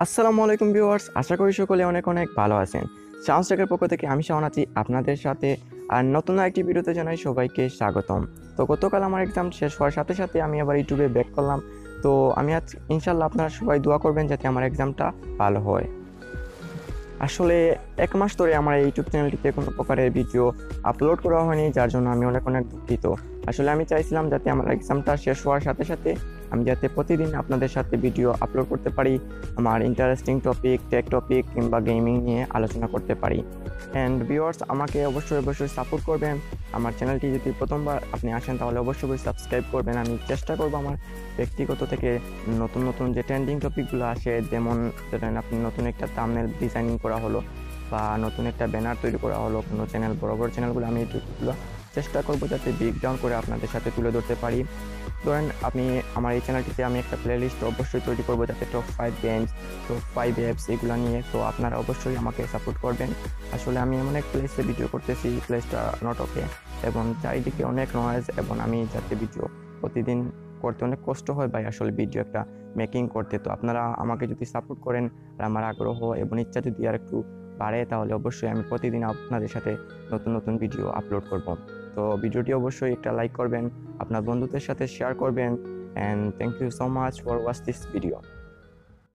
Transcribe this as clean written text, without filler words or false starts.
আসসালামু আলাইকুম ভিউয়ার্স, আশা করি সকলে অনেক অনেক ভালো আছেন। শাওনস্টেকের পক্ষ থেকে আমি শাওন আছি আপনাদের সাথে। আর নতুন একটি ভিডিওতে জানাই সবাইকে স্বাগতম। তো গতকাল আমার এক্সাম শেষ হওয়ার সাথে সাথে আমি আবার ইউটিউবে ব্যাক করলাম। তো আমি আজ ইনশাল্লাহ আপনারা সবাই দোয়া করবেন যাতে আমার এক্সামটা ভালো হয়। আসলে 1 মাস ধরে আমার এই ইউটিউব চ্যানেলটিতে কোনো প্রকারের ভিডিও আপলোড করা হয়নি, যার জন্য আমি অনেক অনেক দুঃখিত। আসলে আমি চাইছিলাম যাতে আমার এক্সামটা শেষ হওয়ার সাথে সাথে আমি যাতে প্রতিদিন আপনাদের সাথে ভিডিও আপলোড করতে পারি, আমার ইন্টারেস্টিং টপিক, টেক টপিক কিংবা গেমিং নিয়ে আলোচনা করতে পারি। অ্যান্ড ভিউয়ার্স, আমাকে অবশ্যই অবশ্যই সাপোর্ট করবেন। আমার চ্যানেলটি যদি প্রথমবার আপনি আসেন তাহলে অবশ্যই সাবস্ক্রাইব করবেন। আমি চেষ্টা করব আমার ব্যক্তিগত থেকে নতুন নতুন যে ট্রেন্ডিং টপিকগুলো আসে, যেমন ধরেন আপনি নতুন একটা থাম্বনেল ডিজাইনিং করা হলো বা নতুন একটা ব্যানার তৈরি করা হলো কোনো চ্যানেল, বড় বড় চ্যানেলগুলো আমি ইউটিউবগুলো চেষ্টা করবো যাতে ব্রেকডাউন করে আপনাদের সাথে তুলে ধরতে পারি। ধরেন আপনি আমার এই চ্যানেলটিতে আমি একটা প্লেলিস্ট অবশ্যই তৈরি করবো যাতে টপ 5 গেমস, টপ 5 অ্যাপস এগুলো নিয়ে। তো আপনারা অবশ্যই আমাকে সাপোর্ট করবেন। আসলে আমি এমন এক প্লেসে ভিডিও করতেছি, প্লেসটা নট ওকে, এবং চারিদিকে অনেক নয়েজ, এবং আমি যাতে ভিডিও প্রতিদিন করতে অনেক কষ্ট হয় ভাই আসলে ভিডিও একটা মেকিং করতে। তো আপনারা আমাকে যদি সাপোর্ট করেন আর আমার আগ্রহ এবং ইচ্ছা যদি আর একটু বাড়ে তাহলে অবশ্যই আমি প্রতিদিন আপনাদের সাথে নতুন নতুন ভিডিও আপলোড করব। তো ভিডিওটি অবশ্যই একটা লাইক করবেন, আপনার বন্ধুদের সাথে শেয়ার করবেন, and thank you so much for watch this video.